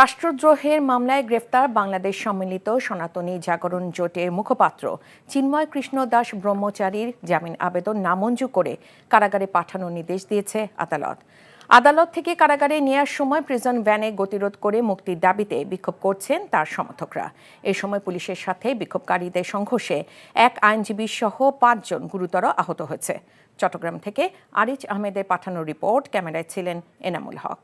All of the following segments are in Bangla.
রাষ্ট্রদ্রোহের মামলায় গ্রেফতার বাংলাদেশ সম্মিলিত সনাতনী জাগরণ জোটের মুখপাত্র চিন্ময় কৃষ্ণ দাস ব্রহ্মচারীর জামিন আবেদন নামঞ্জুর করে কারাগারে পাঠানোর নির্দেশ দিয়েছে আদালত। আদালত থেকে কারাগারে নেয়ার সময় প্রিজন ভ্যানে গতিরোধ করে মুক্তির দাবিতে বিক্ষোভ করছেন তার সমর্থকরা। এ সময় পুলিশের সাথে বিক্ষোভকারীদের সংঘর্ষে এক আইনজীবী সহ ৫ জন গুরুতর আহত হয়েছে। চট্টগ্রাম থেকে আরিজ আহমেদের পাঠানো রিপোর্ট, ক্যামেরায় ছিলেন এনামুল হক।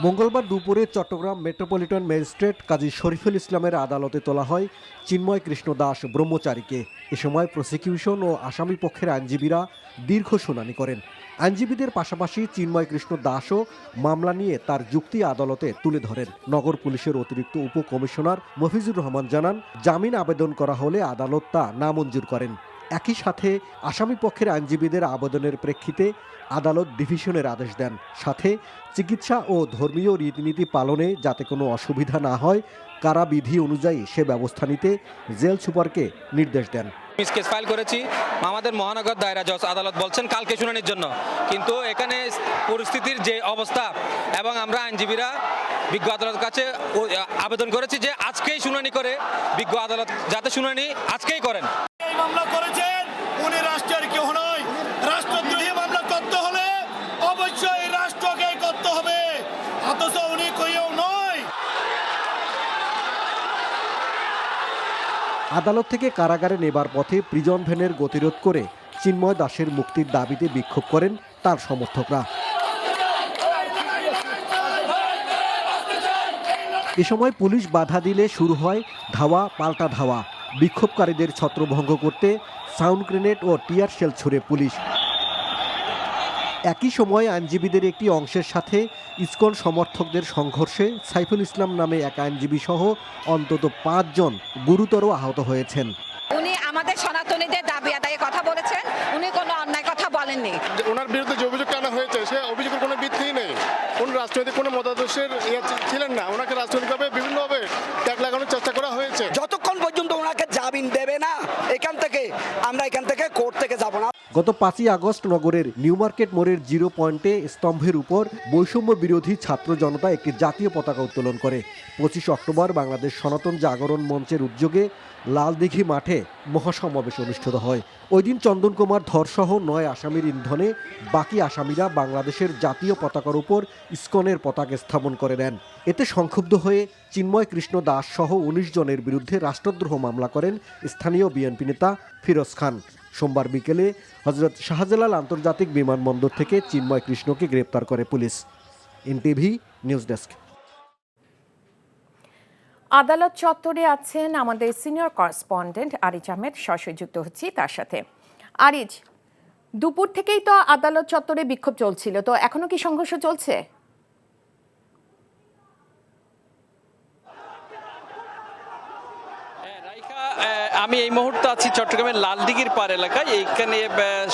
মঙ্গলবার দুপুরে চট্টগ্রাম মেট্রোপলিটন ম্যাজিস্ট্রেট কাজী শরীফুল ইসলামের আদালতে তোলা হয় চিন্ময় কৃষ্ণ দাস ব্রহ্মচারীকে। এ সময় প্রসিকিউশন ও আসামি পক্ষের আইনজীবীরা দীর্ঘ শুনানি করেন। আইনজীবীদের পাশাপাশি চিন্ময় কৃষ্ণ দাসও মামলা নিয়ে তার যুক্তি আদালতে তুলে ধরেন। নগর পুলিশের অতিরিক্ত উপকমিশনার মফিজুর রহমান জানান, জামিন আবেদন করা হলে আদালত তা নামঞ্জুর করেন। একই সাথে আসামি পক্ষের আইনজীবীদের আবেদনের প্রেক্ষিতে আদালত ডিভিশনের আদেশ দেন। সাথে চিকিৎসা ও ধর্মীয় রীতিনীতি পালনে যাতে কোনো অসুবিধা না হয় কারাবিধি অনুযায়ী সে ব্যবস্থা নিতে জেল সুপারকে নির্দেশ দেন। কেস ফাইল করেছি, আমাদের মহানগর দায়রা জজ আদালত বলছেন কালকে শুনানির জন্য, কিন্তু এখানে পরিস্থিতির যে অবস্থা এবং আমরা আইনজীবীরা বিজ্ঞ আদালতের কাছে আবেদন করেছি যে আজকেই শুনানি করে বিজ্ঞ আদালত যাতে শুনানি আজকেই করেন। এই মামলা করেছেন উনি রাষ্ট্রের কেউ নয়। রাষ্ট্রদ্রোহী মামলা করতে হলে অবশ্যই রাষ্ট্রকে করতে হবে, অথচ উনি কেউ নয়। আদালত থেকে কারাগারে নেবার পথে প্রিজন ভ্যানের গতিরোধ করে চিন্ময় দাসের মুক্তির দাবিতে বিক্ষোভ করেন তার সমর্থকরা। এ সময় পুলিশ বাধা দিলে শুরু হয় ধাওয়া পাল্টা ধাওয়া। বিক্ষোভকারীদের ছত্রভঙ্গ করতে সাউন্ড গ্রেনেড ও টিয়ার শেল ছুড়ে পুলিশ। একই সময় আইনজীবীদের একটি অংশের সাথে ইসকন সমর্থকদের সংঘর্ষে সাইফুল ইসলাম নামে এক আইনজীবী সহ অন্তত ৫ জন গুরুতর আহত হয়েছেন। উনি আমাদের সনাতনীদের দাবি আদায়ে কথা বলেছেন, উনি কোনো অন্যায় কথা বলেননি। ওনার বিরুদ্ধে যে অভিযোগটা আনা হয়েছে সে অভিযোগের কোনো ভিত্তি নেই। কোন রাজনৈতিক কোনো মতাদর্শের ছিলেন না, ওনাকে রাজনৈতিকভাবে বিভিন্নভাবে ট্যাগ লাগানোর চেষ্টা করা হয়েছে। যতক্ষণ পর্যন্ত ওনাকে জামিন দেবে না আমরা এখান থেকে কোর্ট থেকে যাব না। গত 5ই আগস্ট নগরের নিউ মার্কেট মোড়ের 0 পয়েন্টে স্তম্ভের উপর বৈষম্য বিরোধী ছাত্র জনতা একটি জাতীয় পতাকা উত্তোলন করে। 25 অক্টোবর বাংলাদেশ সনাতন জাগরণ মঞ্চের উদ্যোগে লালদিঘি মাঠে মহাসমাবেশ অনুষ্ঠিত হয়। ওই দিন চন্দন কুমার ধরসহ 9 আসামির ইন্ধনে বাকি আসামিরা বাংলাদেশের জাতীয় পতাকার উপর ইসকনের পতাকা স্থাপন করে দেন। এতে সংক্ষুব্ধ হয়ে চিন্ময় কৃষ্ণ দাস সহ 19 জনের বিরুদ্ধে রাষ্ট্রদ্রোহ মামলা করেন স্থানীয় বিএনপি নেতা ফিরোজ খান। সোমবার বিকেলে হযরত শাহজালাল আন্তর্জাতিক বিমানবন্দর থেকে চিন্ময় কৃষ্ণকে গ্রেপ্তার করে পুলিশ। NTV news desk. আদালত চত্বরে আছেন আমাদের সিনিয়র করেসপন্ডেন্ট আরিজ আহমেদ, সরাসরি যুক্ত হচ্ছি তার সাথে। আরিজ, দুপুর থেকেই তো আদালত চত্বরে বিক্ষোভ চলছিল, তো এখনো কি সংঘর্ষ চলছে? আমি এই মুহূর্তে আছি চট্টগ্রামের লালদিঘির পার এলাকায়। এইখানে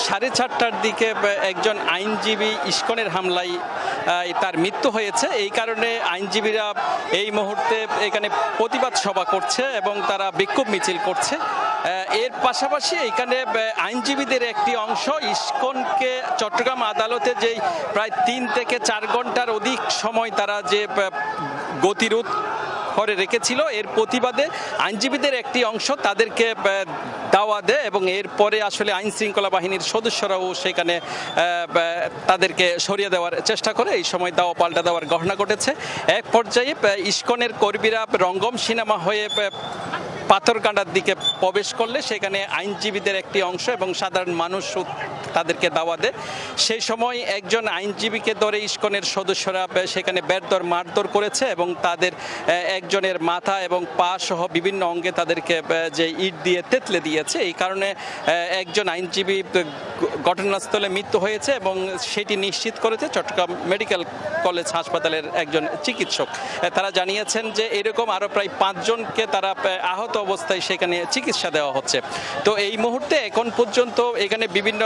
4:30টার দিকে একজন আইনজীবী ইসকনের হামলায় তার মৃত্যু হয়েছে। এই কারণে আইনজীবীরা এই মুহূর্তে এখানে প্রতিবাদ সভা করছে এবং তারা বিক্ষোভ মিছিল করছে। এর পাশাপাশি এখানে আইনজীবীদের একটি অংশ ইসকনকে চট্টগ্রাম আদালতে যেই প্রায় 3 থেকে 4 ঘন্টার অধিক সময় তারা যে গতিরোধ করে রেখেছিল, এর প্রতিবাদে আইনজীবীদের একটি অংশ তাদেরকে দাওয়া দেয় এবং এরপরে আসলে আইন শৃঙ্খলা বাহিনীর সদস্যরাও সেখানে তাদেরকে সরিয়ে দেওয়ার চেষ্টা করে। এই সময় দাওয়া পাল্টা দেওয়ার ঘটনা ঘটেছে। এক পর্যায়ে ইসকনের কর্মীরা রঙ্গম সিনেমা হয়ে পাথরকান্ডার দিকে প্রবেশ করলে সেখানে আইনজীবীদের একটি অংশ এবং সাধারণ মানুষ তাদেরকে দাওয়া দেয়। সেই সময় একজন আইনজীবীকে ধরে ইসকনের সদস্যরা সেখানে বেধড় মারধর করেছে এবং তাদের একজনের মাথা এবং পা সহ বিভিন্ন অঙ্গে তাদেরকে যে ইট দিয়ে তেতলে দিয়েছে। এই কারণে একজন আইনজীবী ঘটনাস্থলে মৃত্যু হয়েছে এবং সেটি নিশ্চিত করেছে চট্টগ্রাম মেডিকেল কলেজ হাসপাতালের একজন চিকিৎসক। তারা জানিয়েছেন যে এরকম আরও প্রায় 5 জনকে তারা আহত অবস্থায় সেখানে চিকিৎসা দেওয়া হচ্ছে। তো এই মুহূর্তে এখন পর্যন্ত এখানে বিভিন্ন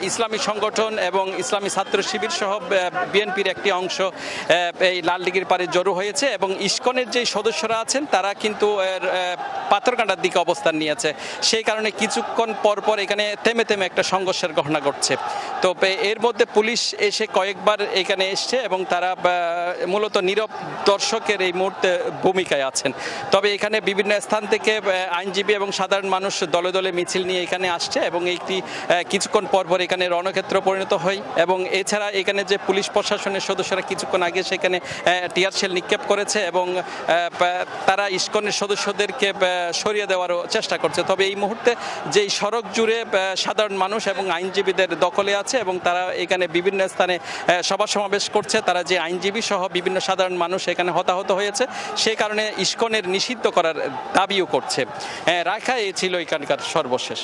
ইসলামী সংগঠন এবং ইসলামী ছাত্র শিবির সহ বিএনপির একটি অংশ এই লালদিঘির পাড়ে জড়ো হয়েছে এবং ইসকনের যে সদস্যরা আছেন তারা কিন্তু পাথরঘাটার দিকে অবস্থান নিয়েছে। সেই কারণে কিছুক্ষণ পর পর এখানে থেমে থেমে একটা সংঘর্ষের ঘটনা ঘটছে। তো এর মধ্যে পুলিশ এসে কয়েকবার এখানে এসছে এবং তারা মূলত নীরব দর্শকের এই মুহূর্তে ভূমিকায় আছেন। তবে এখানে বিভিন্ন স্থান থেকে আইনজীবী এবং সাধারণ মানুষ দলে দলে মিছিল নিয়ে এখানে আসছে এবং এইটি কিছুক্ষণ পর পর এখানে রণক্ষেত্র পরিণত হয়। এবং এছাড়া এখানে যে পুলিশ প্রশাসনের সদস্যরা কিছুক্ষণ আগে সেখানে টিয়ার শেল নিক্ষেপ করেছে এবং তারা ইসকনের সদস্যদেরকে সরিয়ে দেওয়ারও চেষ্টা করছে। তবে এই মুহূর্তে যেই সড়ক জুড়ে সাধারণ মানুষ এবং আইনজীবীদের দখলে আছে এবং তারা এখানে বিভিন্ন স্থানে সভা সমাবেশ করছে। তারা যে আইনজীবী সহ বিভিন্ন সাধারণ মানুষ এখানে হতাহত হয়েছে সেই কারণে ইসকনের নিষিদ্ধ করার দাবিও করছে। রাখা এই ছিল এখানকার সর্বশেষ।